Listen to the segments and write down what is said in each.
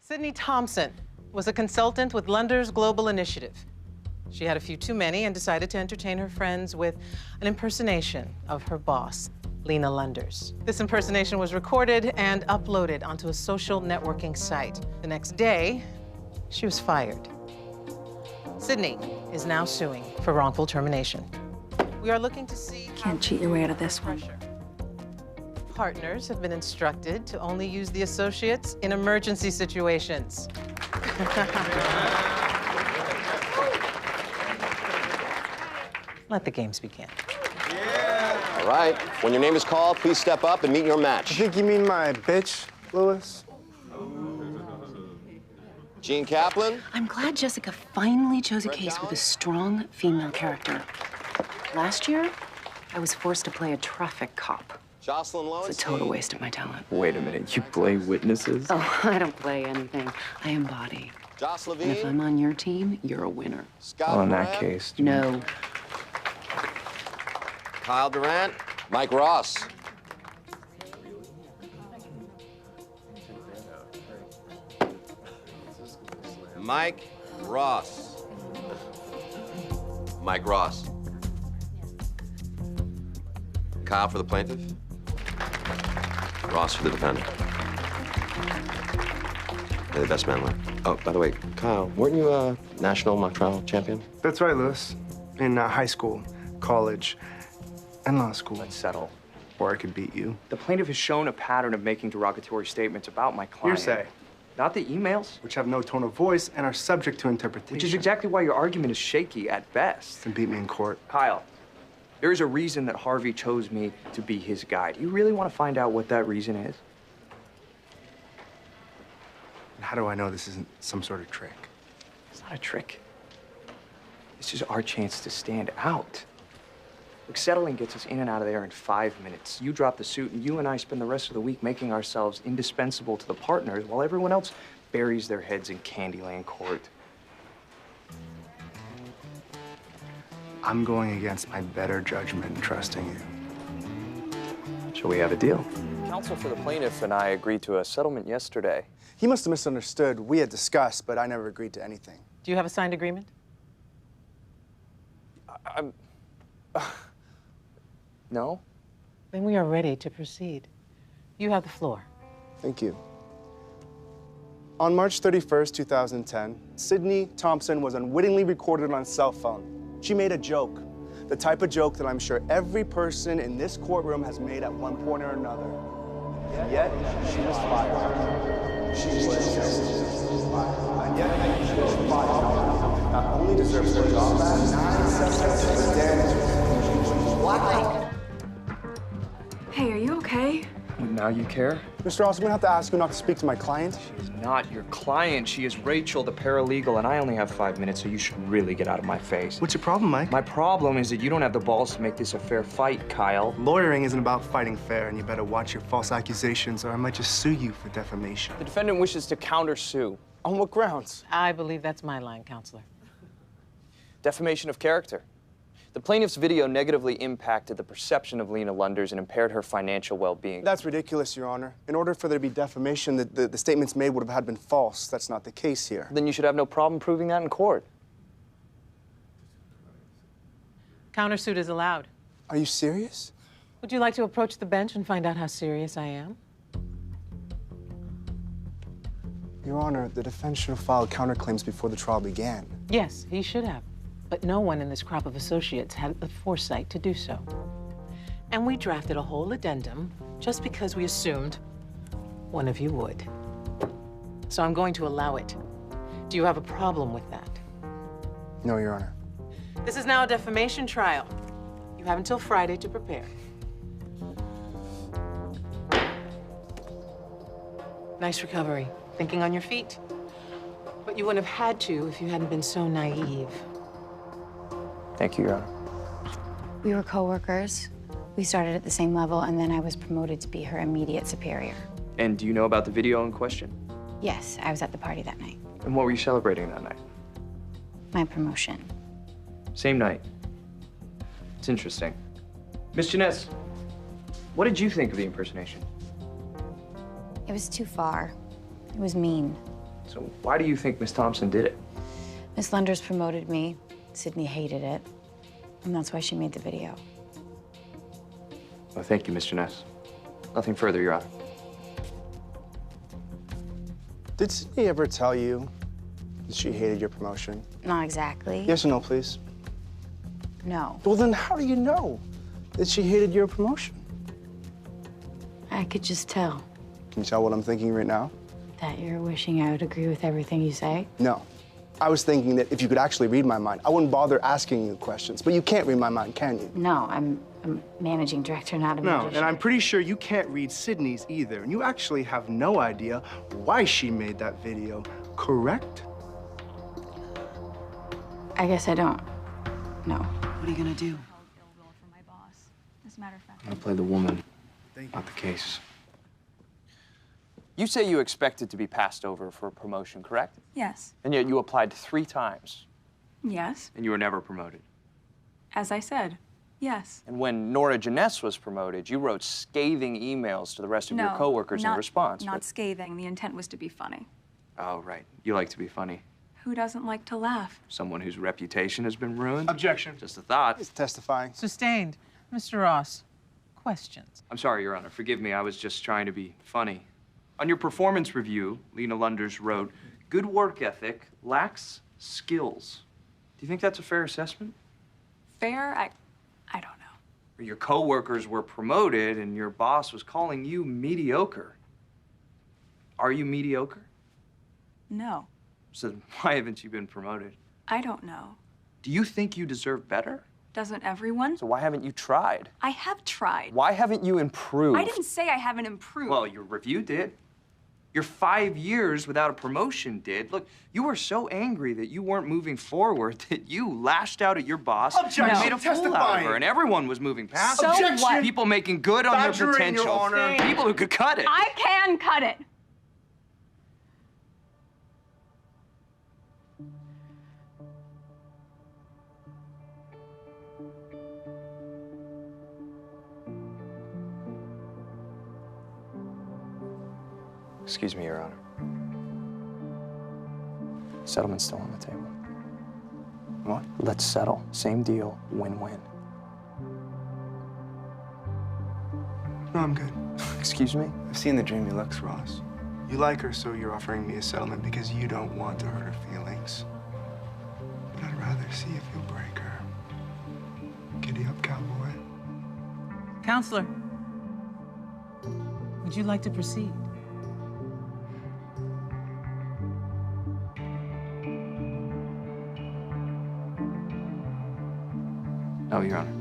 Sydney Thompson was a consultant with Lunder's Global Initiative. She had a few too many and decided to entertain her friends with an impersonation of her boss, Lena Lunders. This impersonation was recorded and uploaded onto a social networking site. The next day, she was fired. Sydney is now suing for wrongful termination. We are looking to see... Can't cheat your way out of this one. Partners have been instructed to only use the associates in emergency situations. Let the games begin. Yeah. All right. When your name is called, please step up and meet your match. I think you mean my bitch, Louis? Gene Kaplan. I'm glad Jessica finally chose a case with a strong female character. Last year, I was forced to play a traffic cop. Jocelyn Lowenstein. It's a total waste of my talent. Wait a minute, you play witnesses? Oh, I don't play anything. I embody. Joss And Levine. if I'm on your team, you're a winner. Scott Well, in that Moran. case... No. Kyle Durant. Mike Ross. Mike Ross. Mike Ross. Kyle for the plaintiff. Ross for the defendant. They're the best man left. Oh, by the way, Kyle, weren't you a national mock trial champion? That's right, Louis. In high school, college, and law school. Let's settle. Or I could beat you. The plaintiff has shown a pattern of making derogatory statements about my client. Hearsay. Not the emails. Which have no tone of voice and are subject to interpretation. Which is exactly why your argument is shaky at best. Then beat me in court. Kyle, there is a reason that Harvey chose me to be his guide. You really want to find out what that reason is? And how do I know this isn't some sort of trick? It's not a trick. This is our chance to stand out. Look, settling gets us in and out of there in 5 minutes. You drop the suit, and you and I spend the rest of the week making ourselves indispensable to the partners while everyone else buries their heads in Candyland Court. I'm going against my better judgment and trusting you. So we have a deal. Counsel for the plaintiff and I agreed to a settlement yesterday. He must have misunderstood. We had discussed, but I never agreed to anything. Do you have a signed agreement? No? Then we are ready to proceed. You have the floor. Thank you. On March 31st, 2010, Sydney Thompson was unwittingly recorded on a cell phone. She made a joke, the type of joke that I'm sure every person in this courtroom has made at one point or another. Yet, she was fired. She was fired. And yet, she was fired. Not only deserves her job back, 9 seconds damages. What? Hey, are you okay? Now you care? Mr. Ross, I'm gonna have to ask you not to speak to my client. She's not your client. She is Rachel, the paralegal, and I only have 5 minutes, so you should really get out of my face. What's your problem, Mike? My problem is that you don't have the balls to make this a fair fight, Kyle. Lawyering isn't about fighting fair, and you better watch your false accusations, or I might just sue you for defamation. The defendant wishes to countersue. On what grounds? I believe that's my line, counselor. Defamation of character. The plaintiff's video negatively impacted the perception of Lena Lunders and impaired her financial well-being. That's ridiculous, Your Honor. In order for there to be defamation, the statements made would have had been false. That's not the case here. Then you should have no problem proving that in court. Countersuit is allowed. Are you serious? Would you like to approach the bench and find out how serious I am? Your Honor, the defense should have filed counterclaims before the trial began. Yes, he should have. But no one in this crop of associates had the foresight to do so. And we drafted a whole addendum just because we assumed one of you would. So I'm going to allow it. Do you have a problem with that? No, Your Honor. This is now a defamation trial. You have until Friday to prepare. Nice recovery. Thinking on your feet. But you wouldn't have had to if you hadn't been so naive. Thank you, Your Honor. We were coworkers. We started at the same level, and then I was promoted to be her immediate superior. And do you know about the video in question? Yes, I was at the party that night. And what were you celebrating that night? My promotion. Same night. It's interesting. Miss Jeunesse, what did you think of the impersonation? It was too far. It was mean. So why do you think Miss Thompson did it? Miss Lunders promoted me. Sydney hated it. And that's why she made the video. Well, thank you, Mr. Ness. Nothing further, Your Honor. Did Sydney ever tell you that she hated your promotion? Not exactly. Yes or no, please? No. Well, then how do you know that she hated your promotion? I could just tell Can you tell what I'm thinking right now? that you're wishing I would agree with everything you say. No. I was thinking that if you could actually read my mind, I wouldn't bother asking you questions. But you can't read my mind, can you? No, I'm a managing director, not a No, magician. and I'm pretty sure you can't read Sydney's either. And you actually have no idea why she made that video, correct? I guess I don't. No. What are you gonna do? Ill will for my boss. As a matter of fact. I'm gonna play the woman, not the case. You say you expected to be passed over for a promotion, correct? Yes. And yet you applied 3 times, Yes. and you were never promoted. As I said, yes. And when Nora Janess was promoted, you wrote scathing emails to the rest of your coworkers in response. Not scathing. The intent was to be funny. Oh, right. You like to be funny. Who doesn't like to laugh? Someone whose reputation has been ruined. Objection. Just a thought. It's testifying. Sustained. Mr. Ross, questions. I'm sorry, Your Honor. Forgive me. I was just trying to be funny. On your performance review, Lena Lunders wrote, "Good work ethic, lacks skills." Do you think that's a fair assessment? Fair? I don't know. Your coworkers were promoted and your boss was calling you mediocre. Are you mediocre? No. So why haven't you been promoted? I don't know. Do you think you deserve better? Doesn't everyone? So why haven't you tried? I have tried. Why haven't you improved? I didn't say I haven't improved. Well, your review did. Your 5 years without a promotion did. Look, you were so angry that you weren't moving forward that you lashed out at your boss Objection. and made a fool out of Testifying. her, and everyone was moving past So her. Objection. what? People making good on their Badgering, Your potential. Honor. People who could cut it. I can cut it. Excuse me, Your Honor. Settlement's still on the table. What? Let's settle. Same deal. Win-win. No, I'm good. Excuse me? I've seen the dreamy looks, Ross. You like her, so you're offering me a settlement because you don't want to hurt her feelings. But I'd rather see if you'll break her. Giddy up, cowboy. Counselor, would you like to proceed? No, Your Honor.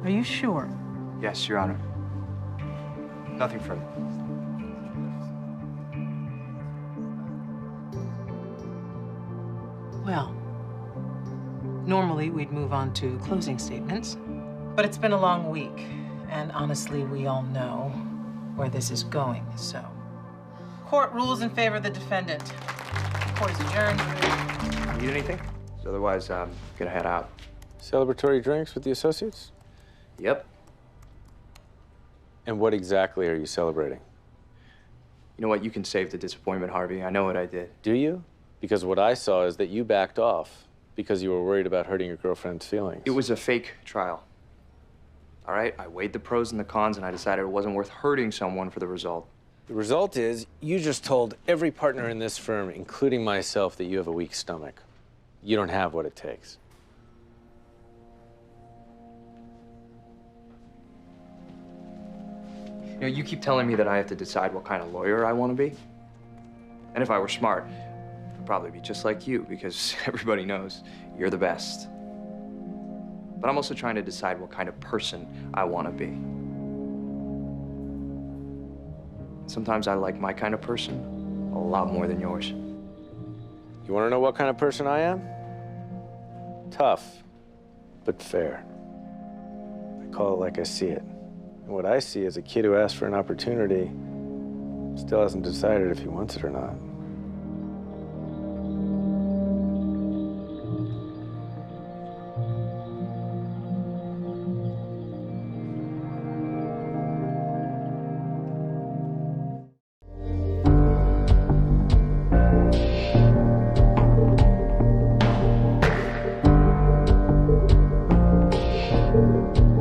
Are you sure? Yes, Your Honor. Nothing further. Well, normally we'd move on to closing statements, but it's been a long week, and honestly, we all know where this is going, so. Court rules in favor of the defendant. Court is adjourned. Need anything? 'Cause otherwise, I'm gonna head out. Celebratory drinks with the associates? Yep. And what exactly are you celebrating? You know what? You can save the disappointment, Harvey. I know what I did. Do you? Because what I saw is that you backed off because you were worried about hurting your girlfriend's feelings. It was a fake trial. All right? I weighed the pros and the cons, and I decided it wasn't worth hurting someone for the result. The result is you just told every partner in this firm, including myself, that you have a weak stomach. You don't have what it takes. You know, you keep telling me that I have to decide what kind of lawyer I want to be. And if I were smart, I'd probably be just like you, because everybody knows you're the best. But I'm also trying to decide what kind of person I want to be. Sometimes I like my kind of person a lot more than yours. You want to know what kind of person I am? Tough, but fair. I call it like I see it. And what I see is a kid who asked for an opportunity, still hasn't decided if he wants it or not. Bye.